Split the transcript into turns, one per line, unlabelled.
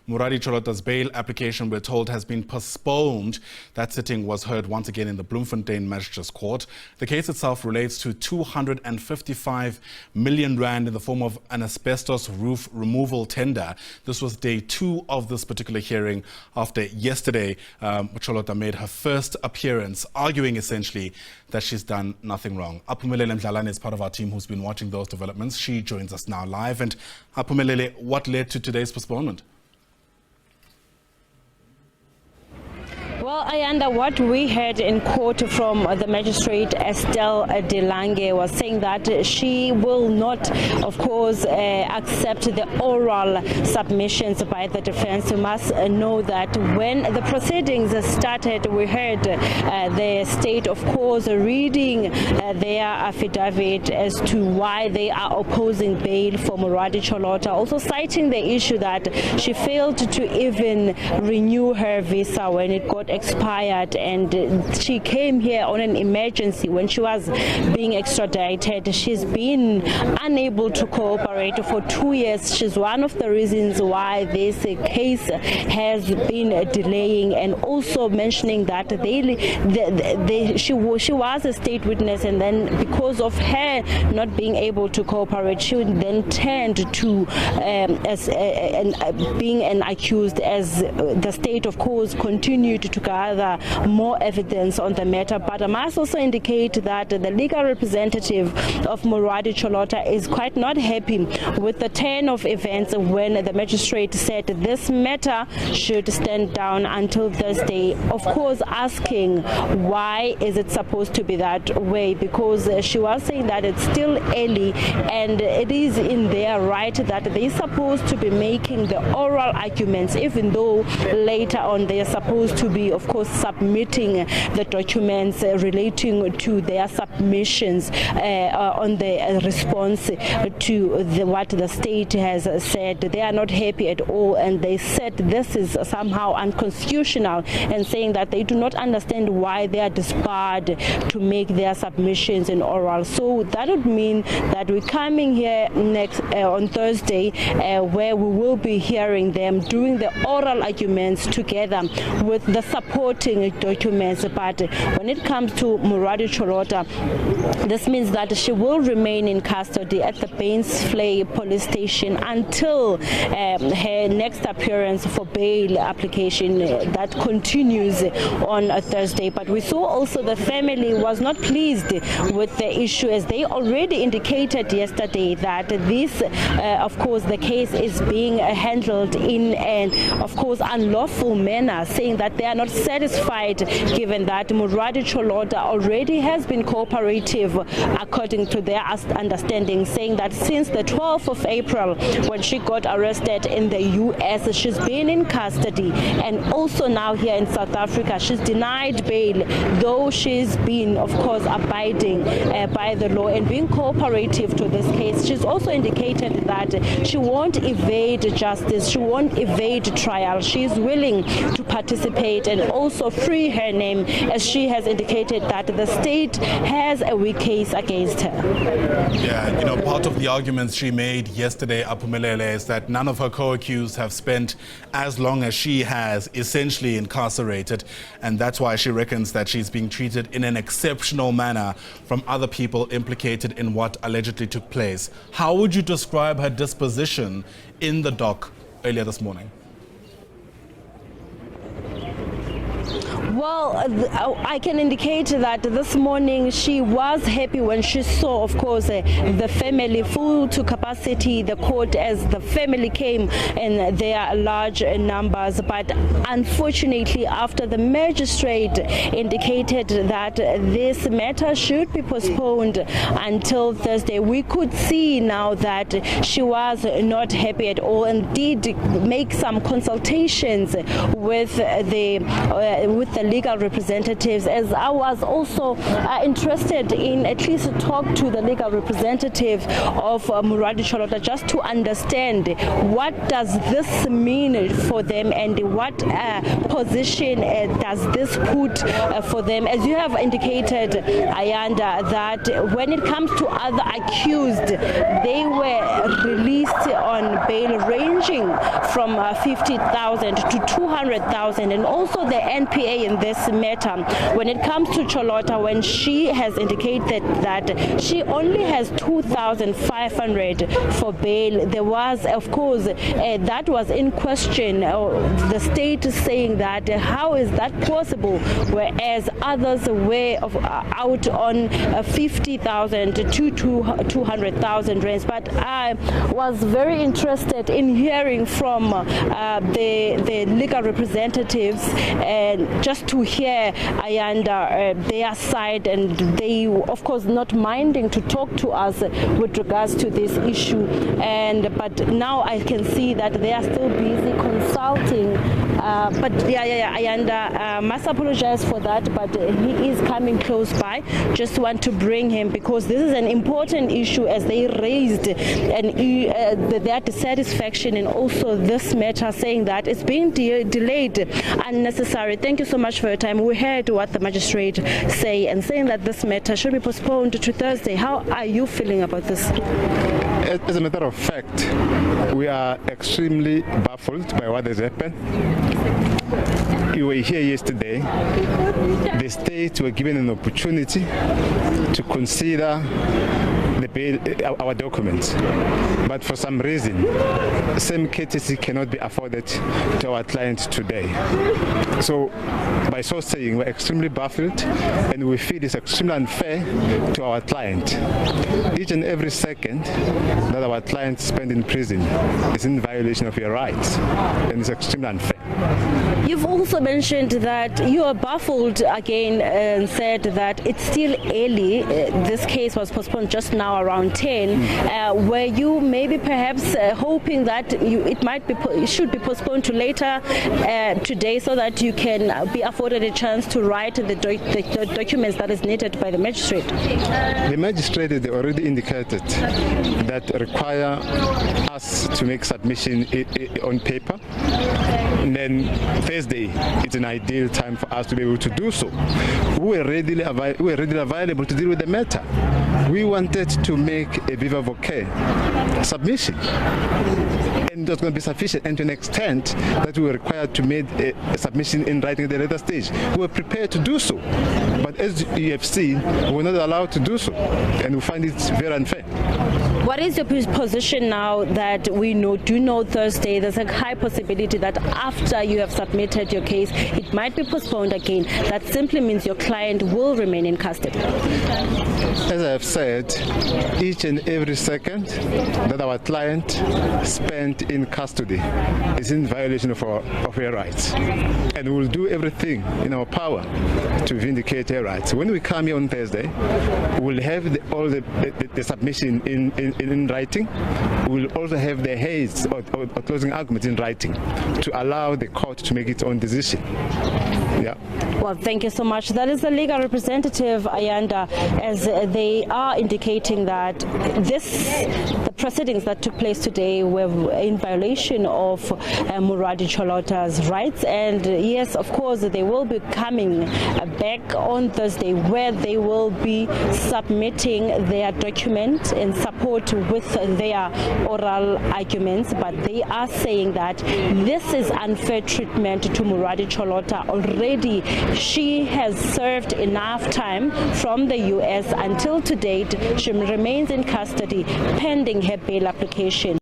Moroadi Cholota's bail application, we're told, has been postponed. That sitting was heard once again in the Bloemfontein Magistrate's Court. The case itself relates to 255 million rand in the form of an asbestos roof removal tender. This was day 2 of this particular hearing after yesterday Cholota made her first appearance, arguing essentially that she's done nothing wrong. Aphumelele Mdlalane is part of our team who's been watching those developments. She joins us now live. And Aphumelele, what led to today's postponement?
Well, Ayanda, what we heard in court from the magistrate Estelle Delange was saying that she will not, of course, accept the oral submissions by the defense. We must know that when the proceedings started, we heard the state, of course, reading their affidavit as to why they are opposing bail for Moroadi Cholota, also citing the issue that she failed to even renew her visa when it got expired, and she came here on an emergency when she was being extradited. She's been unable to cooperate for 2 years. She's one of the reasons why this case has been delaying, and also mentioning that she was a state witness, and then because of her not being able to cooperate, she then turned to being an accused, as the state, of course, continued to gather more evidence on the matter. But I must also indicate that the legal representative of Moroadi Cholota is quite not happy with the turn of events when the magistrate said this matter should stand down until Thursday. Of course, asking why is it supposed to be that way, because she was saying that it's still early and it is in their right that they're supposed to be making the oral arguments, even though later on they are supposed to be, of course, submitting the documents relating to their submissions on the response to what the state has said. They are not happy at all, and they said this is somehow unconstitutional, and saying that they do not understand why they are disbarred to make their submissions in oral. So that would mean that we're coming here next on Thursday, where we will be hearing them doing the oral arguments together with the supporting documents. But when it comes to Moroadi Cholota, this means that she will remain in custody at the Banesflay police station until her next appearance for bail application that continues on a Thursday. But we saw also the family was not pleased with the issue, as they already indicated yesterday that this, of course, the case is being handled in an, of course, unlawful manner, saying that they are not satisfied given that Moroadi Cholota already has been cooperative according to their understanding, saying that since the 12th of April when she got arrested in the US, she's been in custody, and also now here in South Africa she's denied bail, though she's been, of course, abiding by the law and being cooperative to this case. She's also indicated that she won't evade justice, she won't evade trial. She's willing to participate and also free her name, as she has indicated that the state has a weak case against her.
Yeah, you know, part of the arguments she made yesterday, Aphumelele, is that none of her co-accused have spent as long as she has essentially incarcerated, and that's why she reckons that she's being treated in an exceptional manner from other people implicated in what allegedly took place. How would you describe her disposition in the dock earlier this morning?
Well, I can indicate that this morning she was happy when she saw, of course, the family full to capacity, the court, as the family came in their large numbers. But unfortunately, after the magistrate indicated that this matter should be postponed until Thursday, we could see now that she was not happy at all, and did make some consultations with the legal representatives, as I was also interested in at least talk to the legal representative of Moroadi Cholota just to understand what does this mean for them and what position does this put for them. As you have indicated, Ayanda, that when it comes to other accused, they were released on bail ranging from 50,000 to 200,000, and also the NPA in this matter. When it comes to Cholota, when she has indicated that she only has 2,500 for bail, there was, of course, that was in question. The state is saying that how is that possible, whereas others were out on 50,000 to 200,000 rands. But I was very interested in hearing from the legal representatives, and just to hear Ayanda their side, and they of course not minding to talk to us with regards to this issue. But now I can see that they are still busy consulting. But Ayanda, must apologize for that, but he is coming close by. Just want to bring him because this is an important issue, as they raised their dissatisfaction and also this matter, saying that it's being delayed unnecessarily. Thank you so much for your time. We heard what the magistrate say and saying that this matter should be postponed to Thursday. How are you feeling about this?
As a matter of fact, we are extremely baffled by what has happened. You were here yesterday. The state were given an opportunity to consider our documents, but for some reason, the same courtesy cannot be afforded to our client today. So, by so saying, we're extremely baffled, and we feel it's extremely unfair to our client. Each and every second that our client spends in prison is in violation of your rights, and it's extremely unfair.
You've also mentioned that you are baffled again and said that it's still early. This case was postponed just now around 10. Were you maybe perhaps hoping that it should be postponed to later today, so that you can be afforded a chance to write the documents that is needed by the magistrate?
The magistrate has already indicated that require us to make submission on paper. And then Thursday, it's an ideal time for us to be able to do so. We were readily available to deal with the matter. We wanted to make a viva voce submission, and that's going to be sufficient, and to an extent that we were required to make a submission in writing at the later stage. We were prepared to do so, but as you have seen, we were not allowed to do so, and we find it very unfair.
What is your position now that we do know Thursday? There's a high possibility that after you have submitted your case, it might be postponed again. That simply means your client will remain in custody.
As I have said, each and every second that our client spent in custody is in violation of her rights, and we will do everything in our power to vindicate her rights. When we come here on Thursday, we'll have all the submission in writing. We'll also have the heads or closing arguments in writing to allow the court to make its own decision. Yeah.
Well, thank you so much. That is the legal representative, Ayanda, as they are indicating that the proceedings that took place today were in violation of Moroadi Cholota's rights. And yes, of course, they will be coming back on Thursday, where they will be submitting their document in support with their oral arguments. But they are saying that this is unfair treatment to Moroadi Cholota. Already, she has served enough time from the U.S. Until to date, she remains in custody pending her bail application.